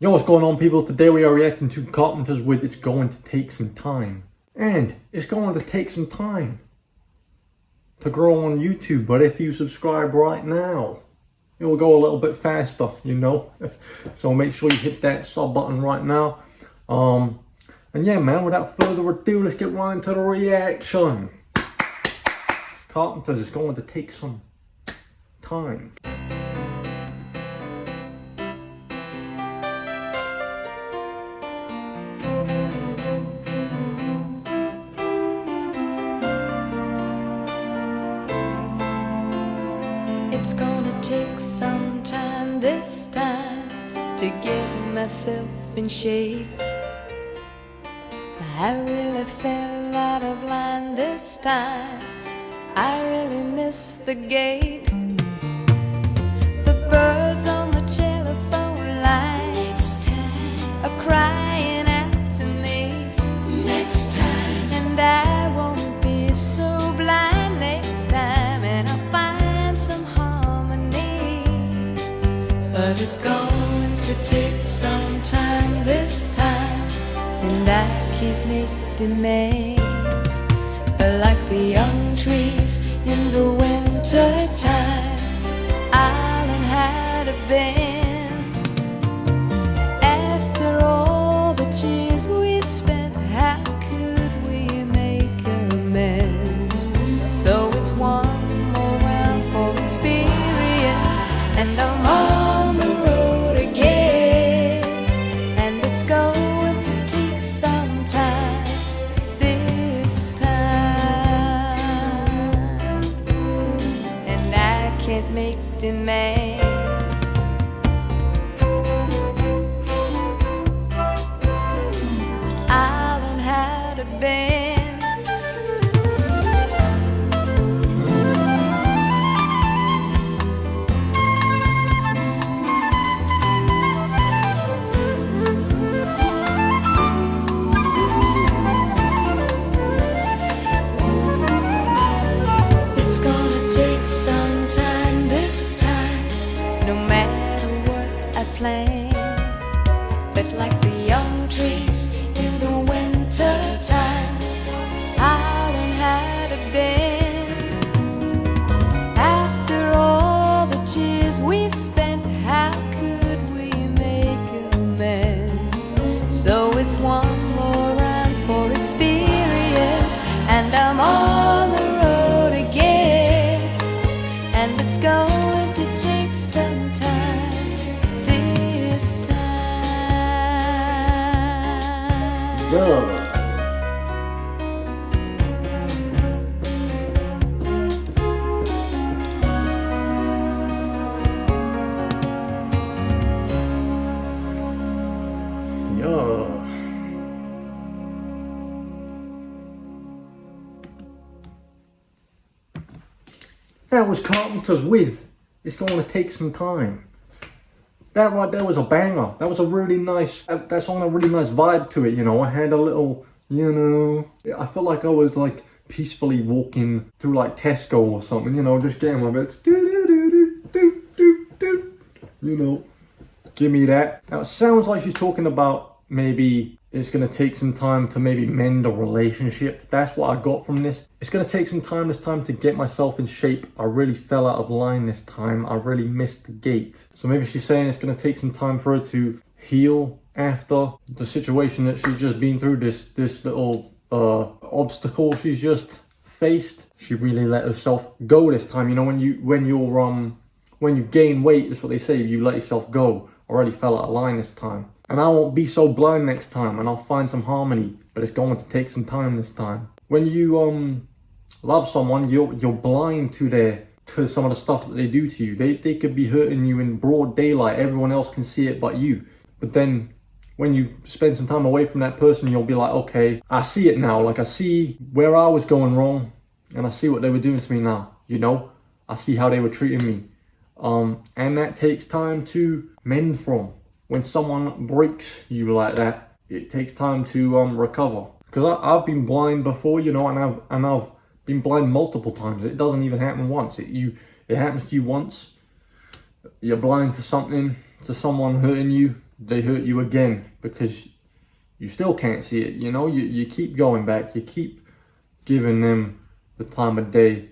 Yo, what's going on, people? Today we are reacting to Carpenters with It's Going to Take Some Time. And it's going to take some time to grow on YouTube, but if you subscribe right now, it will go a little bit faster, you know? So make sure you hit that sub button right now. And yeah, man, without further ado, let's get right into the reaction. Carpenters, it's going to take some time. It's gonna take some time this time to get myself in shape. I really fell out of line this time. I really missed the gate. The birds on the telephone lines are crying out to me. Next time, and I won't be so blind next time, and I'll find some harmony. But it's going to take some time this time, and I can't make demands. Like the young trees in the winter time, I'll learn how to bend. After all the tears we spent, how could we make amends? So it's one more round for experience, and I'm on the road again. And it's going to take some time this time, and I can't make demands. I'll learn how to bend. It's gonna take some time this time, no matter what I plan. But like the young trees in the winter time, I'll learn how to bend. After all the tears we've spent, how could we make amends? So it's one more round for experience, and I'm on the road again. And it's going to take some time this time. Yeah. That was Carpenters with It's Going to Take Some Time. That right there was a banger. That was a really nice, that song had a really nice vibe to it, you know. I had a little, you know, I felt like I was like peacefully walking through like Tesco or something, you know, just getting my bits, you know, give me that. Now it sounds like she's talking about maybe it's going to take some time to maybe mend a relationship. That's what I got from this. It's going to take some time this time to get myself in shape. I really fell out of line this time. I really missed the gate. So maybe she's saying it's going to take some time for her to heal after the situation that she's just been through, this little obstacle she's just faced. She really let herself go this time. You know, when you gain weight, that's what they say, you let yourself go. I already fell out of line this time. And I won't be so blind next time, and I'll find some harmony, but it's going to take some time this time. When you love someone, you're blind to some of the stuff that they do to you. They could be hurting you in broad daylight. Everyone else can see it but you. But then when you spend some time away from that person, you'll be like, okay, I see it now. Like I see where I was going wrong, and I see what they were doing to me now. You know, I see how they were treating me. And that takes time to mend from. When someone breaks you like that, it takes time to recover. Because I've been blind before, you know, and I've been blind multiple times. It doesn't even happen once. It happens to you once. You're blind to something, to someone hurting you, they hurt you again because you still can't see it. You know, you keep going back, you keep giving them the time of day,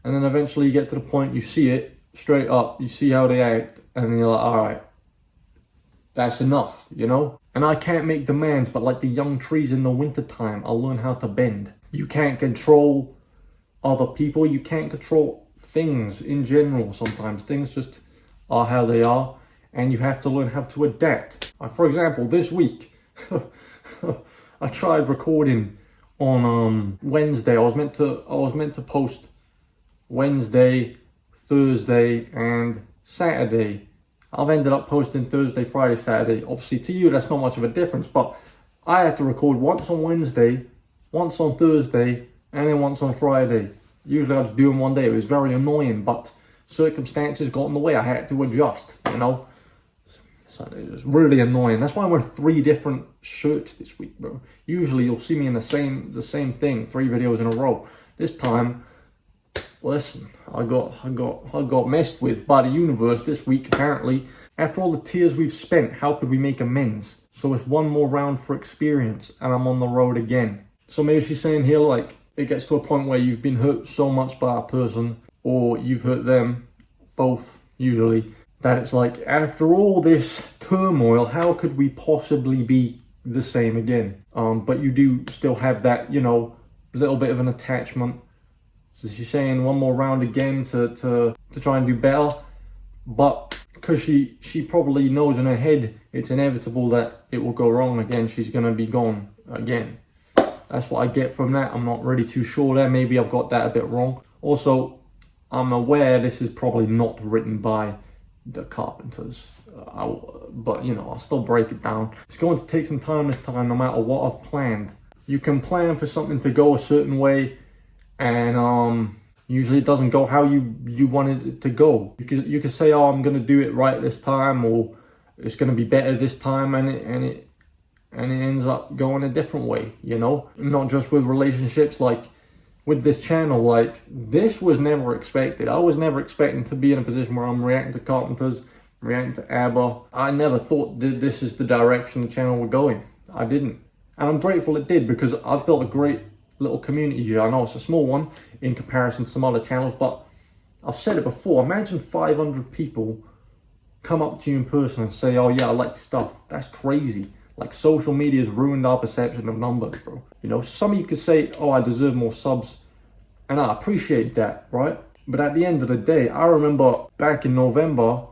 and then eventually you get to the point you see it straight up, you see how they act, and then you're like, all right, that's enough, you know? And I can't make demands, but like the young trees in the wintertime, I'll learn how to bend. You can't control other people, you can't control things in general. Sometimes things just are how they are, and you have to learn how to adapt. For example, this week, I tried recording on Wednesday. I was meant to post Wednesday, Thursday, and Saturday. I've ended up posting Thursday, Friday, Saturday. Obviously, to you, that's not much of a difference, but I had to record once on Wednesday, once on Thursday, and then once on Friday. Usually I just do them one day. It was very annoying, but circumstances got in the way. I had to adjust, you know. So it was really annoying. That's why I wear 3 different shirts this week, bro. Usually you'll see me in the same thing, 3 videos in a row. This time, listen, I got messed with by the universe this week, apparently. After all the tears we've spent, how could we make amends? So it's one more round for experience, and I'm on the road again. So maybe she's saying here, like, it gets to a point where you've been hurt so much by a person, or you've hurt them, both, usually, that it's like, after all this turmoil, how could we possibly be the same again? But you do still have that, you know, little bit of an attachment. So she's saying one more round again to try and do better. But because she probably knows in her head it's inevitable that it will go wrong again, she's going to be gone again. That's what I get from that. I'm not really too sure there. Maybe I've got that a bit wrong. Also, I'm aware this is probably not written by the Carpenters, but you know, I'll still break it down. It's going to take some time this time, no matter what I've planned. You can plan for something to go a certain way, and usually it doesn't go how you wanted it to go. You could say, oh, I'm gonna do it right this time, or it's gonna be better this time, and it ends up going a different way, you know? Not just with relationships, like with this channel, like this was never expected. I was never expecting to be in a position where I'm reacting to Carpenters, reacting to ABBA. I never thought that this is the direction the channel were going. I didn't. And I'm grateful it did, because I've built a great little community here. I know it's a small one in comparison to some other channels, but I've said it before. Imagine 500 people come up to you in person and say, oh yeah, I like your stuff. That's crazy. Like, social media has ruined our perception of numbers, bro. You know, some of you could say, oh, I deserve more subs. And I appreciate that, right? But at the end of the day, I remember back in November,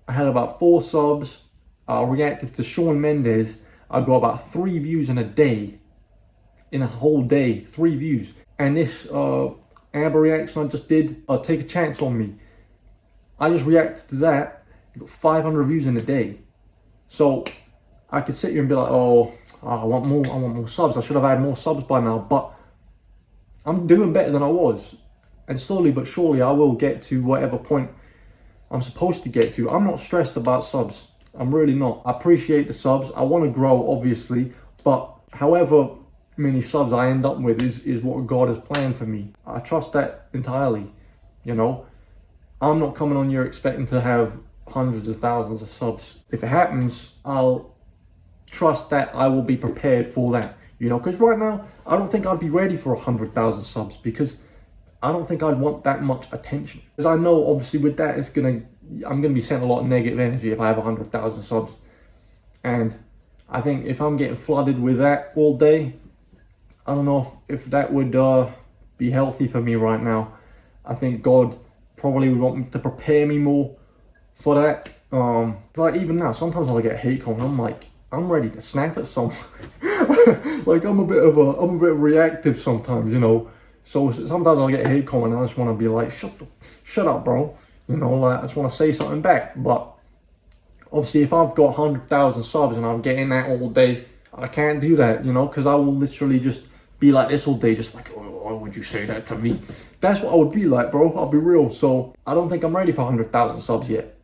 I had about 4 subs. I reacted to Shawn Mendes. I got about 3 views in a day. In a whole day, 3 views. And this ABBA reaction I just did, Take a Chance on Me. I just reacted to that. It got 500 views in a day. So I could sit here and be like, oh, I want more subs. I should have had more subs by now, but I'm doing better than I was. And slowly but surely I will get to whatever point I'm supposed to get to. I'm not stressed about subs. I'm really not. I appreciate the subs. I want to grow, obviously, but however many subs I end up with is what God has planned for me. I trust that entirely, you know. I'm not coming on here expecting to have hundreds of thousands of subs. If it happens, I'll trust that I will be prepared for that, you know, because right now I don't think I'd be ready for 100,000 subs, because I don't think I'd want that much attention. Because I know obviously with that I'm gonna be sent a lot of negative energy if I have 100,000 subs, and I think if I'm getting flooded with that all day, I don't know if that would be healthy for me right now. I think God probably would want me to prepare me more for that. Like even now, sometimes I'll get hate comment. I'm like, I'm ready to snap at someone. Like I'm a bit reactive sometimes, you know. So sometimes I'll get hate comment and I just want to be like, shut up, bro. You know, like I just want to say something back. But obviously, if I've got 100,000 subs and I'm getting that all day, I can't do that, you know, because I will literally just be like this all day, just like, oh, why would you say that to me? That's what I would be like, bro. I'll be real. So I don't think I'm ready for 100,000 subs yet.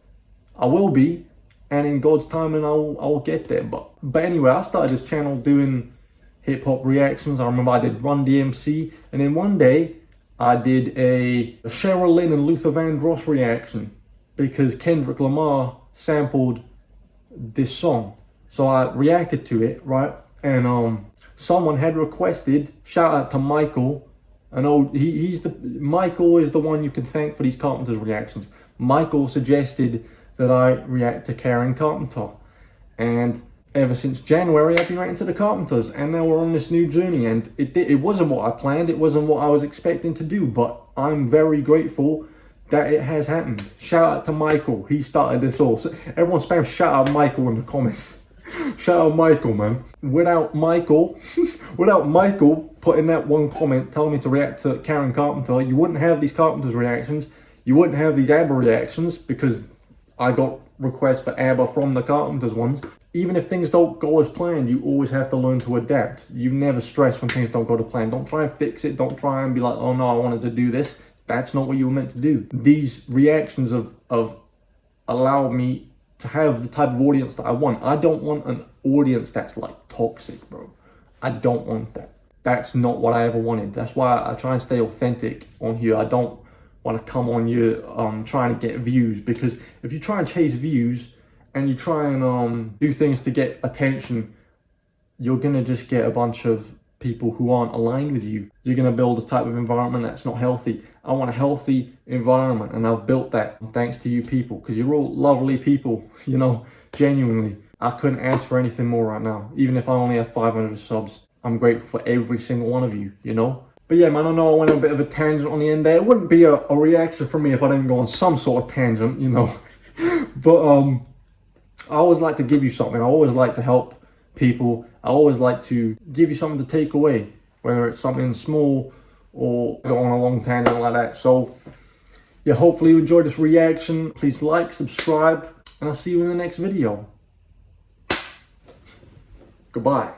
I will be. And in God's time, and I'll get there. But anyway, I started this channel doing hip hop reactions. I remember I did Run DMC, and then one day I did a Cheryl Lynn and Luther Vandross reaction because Kendrick Lamar sampled this song. So I reacted to it, right? And someone had requested, shout out to Michael. I know Michael is the one you can thank for these Carpenters reactions. Michael suggested that I react to Karen Carpenter. And ever since January, I've been reacting to the Carpenters, and now we're on this new journey. And it wasn't what I planned, it wasn't what I was expecting to do, but I'm very grateful that it has happened. Shout out to Michael, he started this all. So everyone spam shout out Michael in the comments. Shout out Michael, man. Without Michael putting that one comment telling me to react to Karen Carpenter, you wouldn't have these Carpenters reactions. You wouldn't have these ABBA reactions, because I got requests for ABBA from the Carpenters ones. Even if things don't go as planned, you always have to learn to adapt. You never stress when things don't go to plan. Don't try and fix it. Don't try and be like, oh no, I wanted to do this. That's not what you were meant to do. These reactions of allow me to have the type of audience that I want. I don't want an audience that's like toxic, bro. I don't want that. That's not what I ever wanted. That's why I try and stay authentic on here. I don't want to come on here trying to get views, because if you try and chase views and you try and do things to get attention, you're gonna just get a bunch of people who aren't aligned with you. You're gonna build a type of environment that's not healthy. I want a healthy environment, and I've built that thanks to you people, because you're all lovely people, you know, genuinely. I couldn't ask for anything more right now. Even if I only have 500 subs, I'm grateful for every single one of you, you know? But yeah, man, I know I went on a bit of a tangent on the end there. It wouldn't be a reaction from me if I didn't go on some sort of tangent, you know? But I always like to give you something. I always like to help people. I always like to give you something to take away, whether it's something small or go on a long tangent like that. So yeah, hopefully you enjoyed this reaction. Please like, subscribe, and I'll see you in the next video. Goodbye.